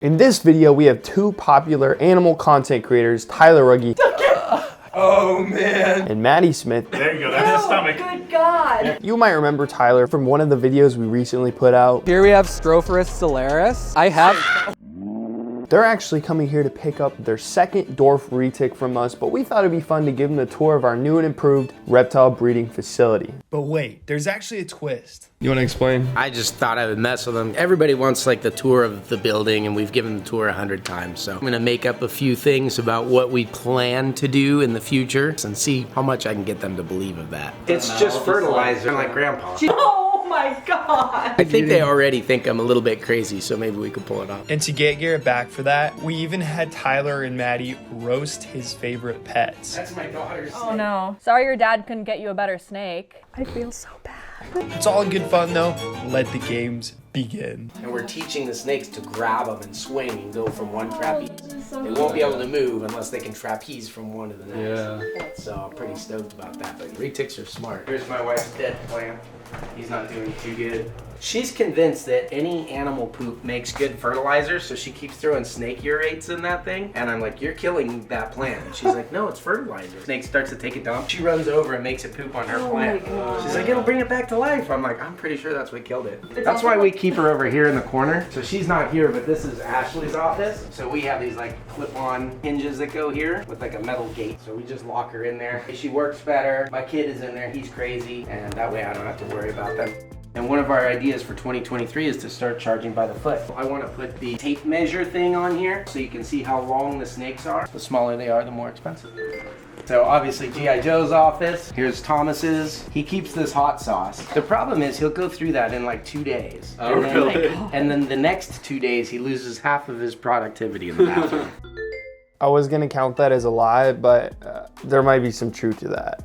In this video, we have two popular animal content creators, Tyler Ruggie Oh man. and Maddie Smith. There you go, that's his stomach. Good God. You might remember Tyler from one of the videos we recently put out. Here we have Stropharis solaris. I have... They're actually coming here to pick up their second dwarf retic from us, but we thought it'd be fun to give them a tour of our new and improved reptile breeding facility. But wait, there's actually a twist. You want to explain? I just thought I would mess with them. Everybody wants like the tour of the building, and we've given the tour 100 times. So I'm gonna make up a few things about what we plan to do in the future and see how much I can get them to believe of that. It's just fertilizer, like Grandpa. Oh my God. I think they already think I'm a little bit crazy, so maybe we could pull it off. And to get Garrett back for that, we even had Tyler and Maddie roast his favorite pets. That's my daughter's. Oh no. Sorry your dad couldn't get you a better snake. I feel so bad. It's all in good fun though. Let the games begin. And we're teaching the snakes to grab them and swing and go from one trapeze. They won't be able to move unless they can trapeze from one to the next. Yeah. So I'm pretty stoked about that. But retics are smart. Here's my wife's dead plant. He's not doing too good. She's convinced that any animal poop makes good fertilizer, so she keeps throwing snake urates in that thing. And I'm like, you're killing that plant. And she's like, no, it's fertilizer. Snake starts to take a dump. She runs over and makes it poop on her plant. She's like, it'll bring it back to life. I'm like, I'm pretty sure that's what killed it. That's why we keep her over here in the corner. So she's not here, but this is Ashley's office. So we have these like clip-on hinges that go here with like a metal gate. So we just lock her in there. She works better. My kid is in there. He's crazy. And that way I don't have to worry about them. And one of our ideas for 2023 is to start charging by the foot. I want to put the tape measure thing on here so you can see how long the snakes are. The smaller they are, the more expensive. So obviously G.I. Joe's office. Here's Thomas's. He keeps this hot sauce. The problem is he'll go through that in like 2 days. Oh, really? And then the next 2 days he loses half of his productivity in the bathroom. I was gonna count that as a lie, but there might be some truth to that.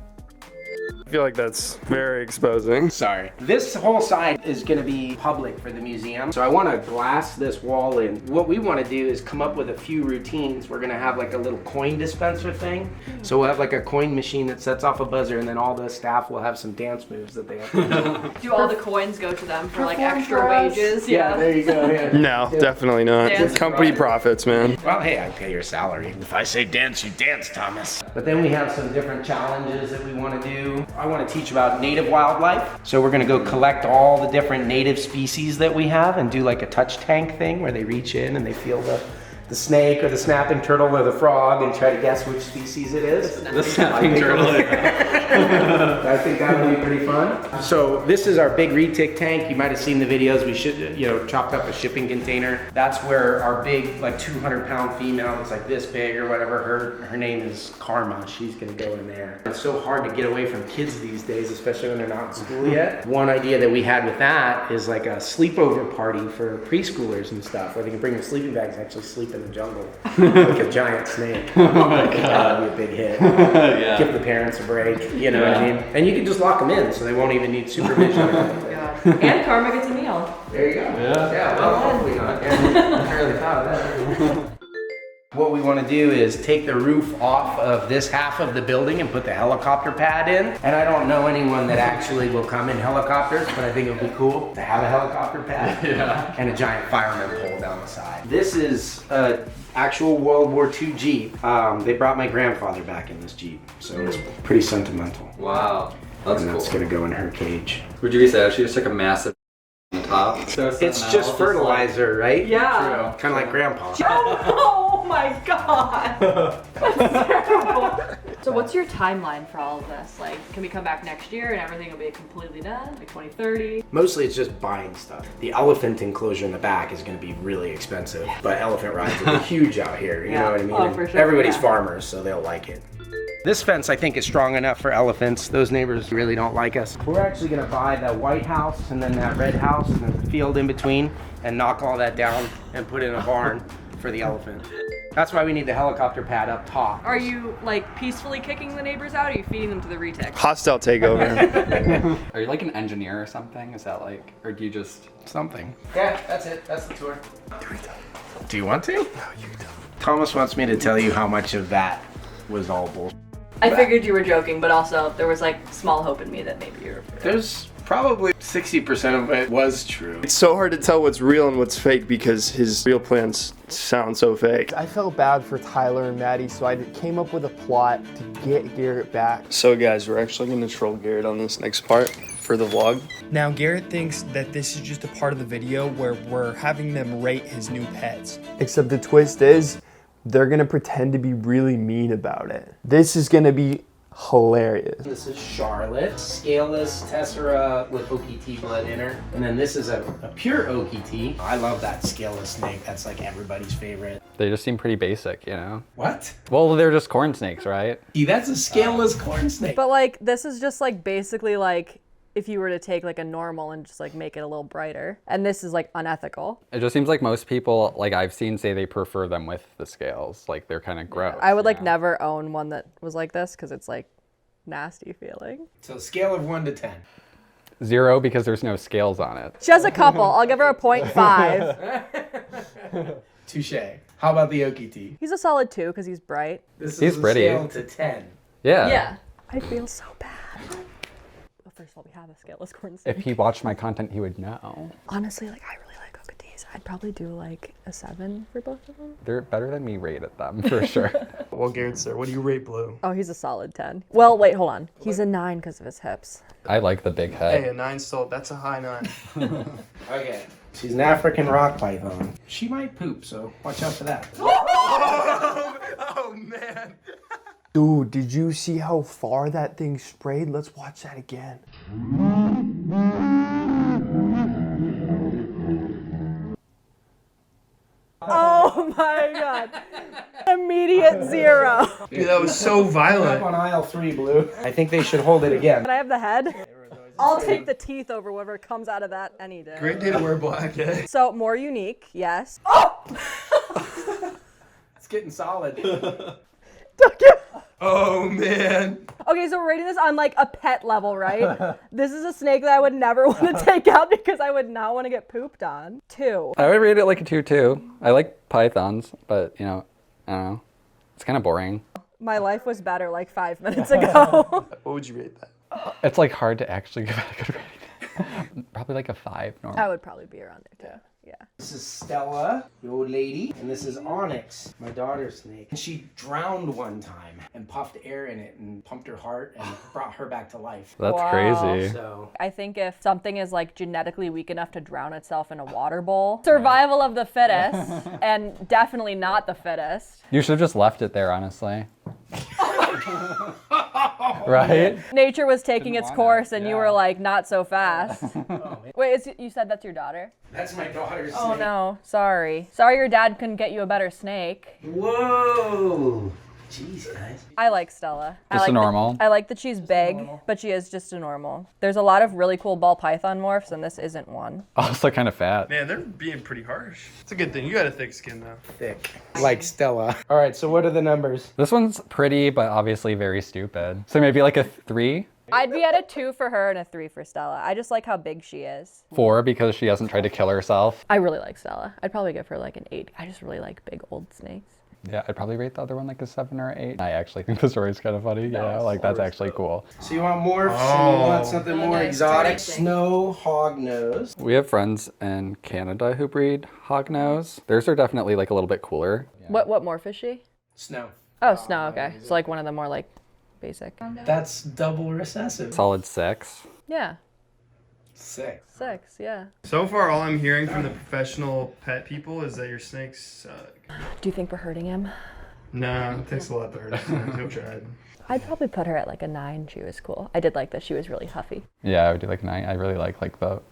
I feel like that's very exposing. Sorry. This whole side is gonna be public for the museum. So I wanna glass this wall in. What we wanna do is come up with a few routines. We're gonna have like a little coin dispenser thing. So we'll have like a coin machine that sets off a buzzer, and then all the staff will have some dance moves that they have to do. Do all the coins go to them for like extra wages? Yeah, there you go. Yeah. No, definitely not. Dance Company profits, man. Well, hey, I pay your salary. If I say dance, you dance, Thomas. But then we have some different challenges that we wanna do. I want to teach about native wildlife. So we're going to go collect all the different native species that we have and do like a touch tank thing where they reach in and they feel the snake or the snapping turtle or the frog and try to guess which species it is. The snapping turtle. I think that would be pretty fun. So this is our big retic tank. You might have seen the videos. We should, chopped up a shipping container. That's where our big, like 200-pound female, it's like this big or whatever. Her name is Karma. She's gonna go in there. It's so hard to get away from kids these days, especially when they're not in school yet. One idea that we had with that is like a sleepover party for preschoolers and stuff, where they can bring their sleeping bags and actually sleep in the jungle like a giant snake. Oh my God. That would be a big hit. Yeah. Give the parents a break, you know what I mean? And you can just lock them in so they won't even need supervision. And Karma gets a meal. There you go. Yeah, well, hopefully not. Yeah, I really thought of that. What we want to do is take the roof off of this half of the building and put the helicopter pad in. And I don't know anyone that actually will come in helicopters, but I think it would be cool to have a helicopter pad and a giant fireman pole down the side. This is an actual World War II Jeep. They brought my grandfather back in this Jeep, so it's pretty sentimental. Wow, that's and cool. that's gonna go in her cage. Would you say actually just like a massive on the top? So It's just fertilizer, right? Yeah. Kind of like Grandpa. Oh my God. That's terrible. So what's your timeline for all of this? Like, can we come back next year and everything will be completely done? Like 2030? Mostly it's just buying stuff. The elephant enclosure in the back is going to be really expensive, but elephant rides are huge out here, you know what I mean? Oh, for sure. Everybody's farmers, so they'll like it. This fence, I think, is strong enough for elephants. Those neighbors really don't like us. We're actually going to buy the white house and then that red house and the field in between and knock all that down and put in a barn for the elephant. That's why we need the helicopter pad up top. Are you like peacefully kicking the neighbors out, or are you feeding them to the retics? Hostile takeover. Are you like an engineer or something? Is that like, or do you just... Something. Yeah, that's it. That's the tour. Do you want to? No, you don't. Thomas wants me to tell you how much of that was all bullshit. I figured you were joking, but also there was like small hope in me that maybe you were. There's Probably 60% of it was true. It's so hard to tell what's real and what's fake because his real plans sound so fake. I felt bad for Tyler and Maddie, so I came up with a plot to get Garrett back. So guys, we're actually gonna troll Garrett on this next part for the vlog. Now, Garrett thinks that this is just a part of the video where we're having them rate his new pets. Except the twist is, they're gonna pretend to be really mean about it. This is gonna be hilarious. This is Charlotte, scaleless tessera with OPT blood in her. And then this is a pure OPT. I love that scaleless snake. That's like everybody's favorite. They just seem pretty basic, you know? What? Well, they're just corn snakes, right? See, that's a scaleless corn snake. But like, this is just like basically like if you were to take like a normal and just like make it a little brighter. And this is like unethical. It just seems like most people, like I've seen, say they prefer them with the scales. Like they're kind of gross. I would like you know? never own one that was like this because it's like nasty feeling. So scale of 1 to 10. 0 because there's no scales on it. She has a couple. I'll give her a 0.5. Touche. How about the OPT? He's a solid 2 because he's bright. This He's is a pretty. scale to 10. Yeah. I feel so bad. Well, first of all, we have a scaleless corn snake. If he watched my content, he would know. Honestly, like I really like OKTs. I'd probably do like a 7 for both of them. They're better than me rated them, for sure. Well, Garrett's there. What do you rate Blue? Oh, he's a solid 10. Well, wait, hold on. He's a 9 because of his hips. I like the big head. Hey, a 9 still, that's a high 9. Okay. She's an African rock python. She might poop, so watch out for that. Oh man. Dude, did you see how far that thing sprayed? Let's watch that again. Oh my god. Immediate 0. Dude, that was so Up violent. on aisle 3, Blue. I think they should hold it again. Can I have the head? I'll take the teeth over whatever comes out of that any day. Great day to wear black, eh? So, more unique, yes. It's getting solid. Oh man. Okay, so we're rating this on like a pet level, right? This is a snake that I would never want to take out because I would not want to get pooped on. 2. I would rate it like a 2 too. I like pythons, but you know, I don't know. It's kind of boring. My life was better like 5 minutes ago. What would you rate that? It's like hard to actually give it a good rating. Probably like a 5 normal. I would probably be around there too. Yeah. This is Stella, the old lady, and this is Onyx, my daughter's snake. And she drowned one time and puffed air in it and pumped her heart and brought her back to life. That's Wow. crazy. So, I think if something is like genetically weak enough to drown itself in a water bowl, survival of the fittest, and definitely not the fittest. You should have just left it there, honestly. Right? Nature was taking its want course, it, and you yeah. were like, not so fast. Wait, you said that's your daughter? that's my daughter's Oh snake. no, sorry. Sorry your dad couldn't get you a better snake. Whoa! Jeez, guys. I like Stella. I Just like a normal. I like that she's big, but she is just a normal. There's a lot of really cool ball python morphs, and this isn't one. Also kind of fat. Man, they're being pretty harsh. It's a good thing. You got a thick skin though. Thick. Like Stella. All right, so what are the numbers? This one's pretty, but obviously very stupid. So maybe like a 3, I'd be at a 2 for her and a 3 for Stella. I just like how big she is. 4 because she hasn't tried to kill herself. I really like Stella. I'd probably give her like an 8. I just really like big old snakes. Yeah, I'd probably rate the other one like a 7 or 8. I actually think the story's kind of funny. Yeah, like that's actually cool. So you want morphs and you want something more Okay, exotic? starting Snow hognose. We have friends in Canada who breed hognose. Theirs are definitely like a little bit cooler. What morph is she? Snow. Oh, snow, okay. So like one of the more like basic. That's double recessive. Solid 6. Yeah, 6. 6, yeah. So far, all I'm hearing from the professional pet people is that your snakes suck. Do you think we're hurting him? Nah, it takes a lot to hurt a snake. You'll try. I'd probably put her at like a 9. She was cool. I did like that she was really huffy. Yeah, I would do like 9. I really like the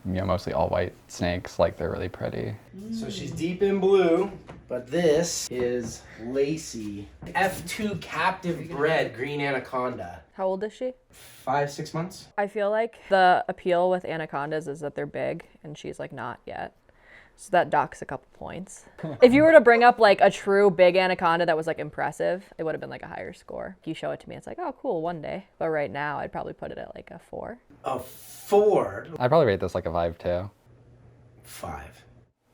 mostly all white snakes. Like they're really pretty. So she's deep in blue, but this is Lacey. F2 captive bred green anaconda. How old is she? 5-6 months. I feel like the appeal with anacondas is that they're big, and she's like not yet. So that docks a couple points. If you were to bring up like a true big anaconda that was like impressive, it would have been like a higher score. You show it to me, it's like, oh cool, one day. But right now, I'd probably put it at like a 4. A 4. I'd probably rate this like a 5 too. 5.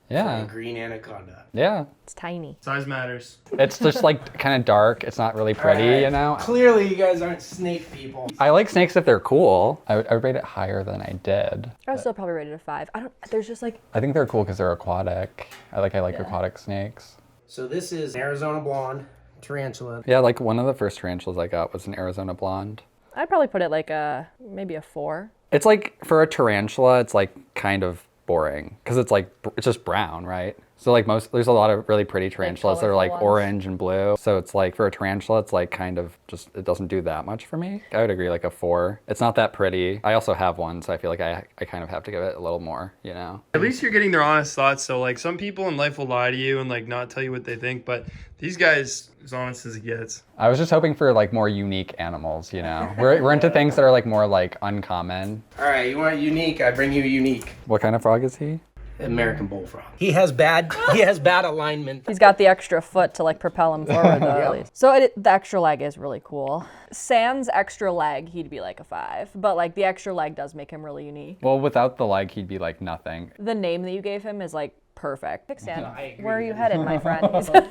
Yeah. A green anaconda. Yeah. It's tiny. Size matters. It's just like kind of dark. It's not really pretty, Alright. you know? Clearly, you guys aren't snake people. I like snakes if they're cool. I would rate it higher than I did. I would still probably rate it a 5. There's just like, I think they're cool because they're aquatic. I like aquatic snakes. So this is Arizona blonde tarantula. Yeah, like one of the first tarantulas I got was an Arizona blonde. I'd probably put it like maybe a 4. It's like, for a tarantula, it's like kind of boring because it's like, it's just brown, right? So like there's a lot of really pretty tarantulas that are like colorful ones. orange and blue. So it's like, for a tarantula, it's like kind of just, it doesn't do that much for me. I would agree, like a 4. It's not that pretty. I also have one, so I feel like I kind of have to give it a little more, you know? At least you're getting their honest thoughts. So like some people in life will lie to you and like not tell you what they think, but these guys as honest as it gets. I was just hoping for like more unique animals, you know? We're into things that are like more like uncommon. All right, you want unique? I bring you unique. What kind of frog is he? American bullfrog. He has bad alignment. He's got the extra foot to like propel him forward though, at least. So the extra leg is really cool. Sans extra leg, he'd be like a 5, but like the extra leg does make him really unique. Well, without the leg, he'd be like nothing. The name that you gave him is like perfect. Sand, where are you headed, my friend?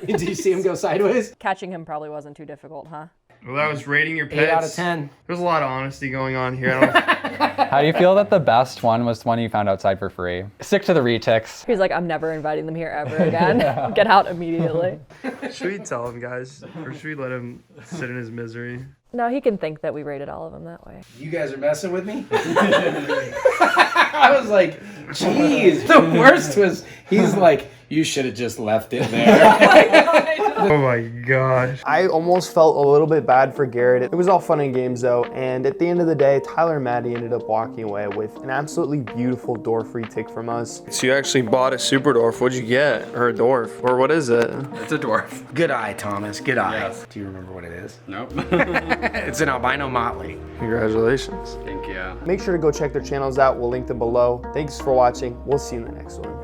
Did you see him go sideways? Catching him probably wasn't too difficult, huh? Well, that was rating your pets. 8 out of 10. There's a lot of honesty going on here. I don't How do you feel that the best one was the one you found outside for free? Stick to the retics. He's like, I'm never inviting them here ever again. Get out immediately. Should we tell him, guys? Or should we let him sit in his misery? No, he can think that we rated all of them that way. You guys are messing with me? I was like, geez. The worst was, he's like, you should have just left it there. Oh my gosh. I almost felt a little bit bad for Garrett. It was all fun and games though, and at the end of the day, Tyler and Maddie ended up walking away with an absolutely beautiful dwarf retic from us. So you actually bought a super dwarf. What'd you get? Or a dwarf? Or what is it? It's a dwarf. Good eye, Thomas. Good eye. Yes. Do you remember what it is? Nope. It's an albino motley. Congratulations. Thank you. Make sure to go check their channels out. We'll link them below. Thanks for watching. We'll see you in the next one.